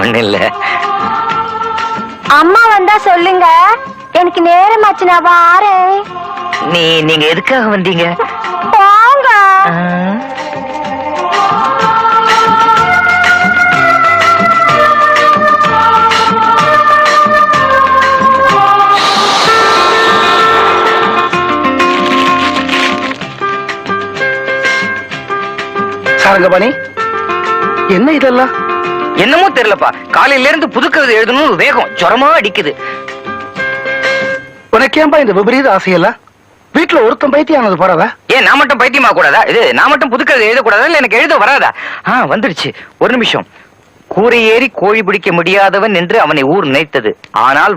ஒண்ணு இல்ல. அம்மா வந்தா சொல்லுங்க, எனக்கு நேரமாச்சு, நான் வாரேன். நீங்க எதுக்காக வந்தீங்க? போங்க. சாரங்கபாணி, என்ன இதெல்லாம்? என்னமோ தெரியலப்பா, காலையில இருந்து புதுக்கவிதை எழுதணும் வேகம் ஜுரமா அடிக்குது. உனக்கேம்பா இந்த விபரீத ஆசையெல்லாம்? வீட்டுல ஒருத்தன் பைத்தியானது போறாதா? ஏன் நான் மட்டும் பைத்தியமா கூடாதா? இது நான் மட்டும் புதுக்கவிதை எழுதக்கூடாதா? இல்ல எனக்கு எழுத வராதா? வந்துருச்சு, ஒரு நிமிஷம். கூரை ஏறி கோழி பிடிக்க முடியாதவன் என்று அவனை ஊர் நினைத்தது. ஆனால்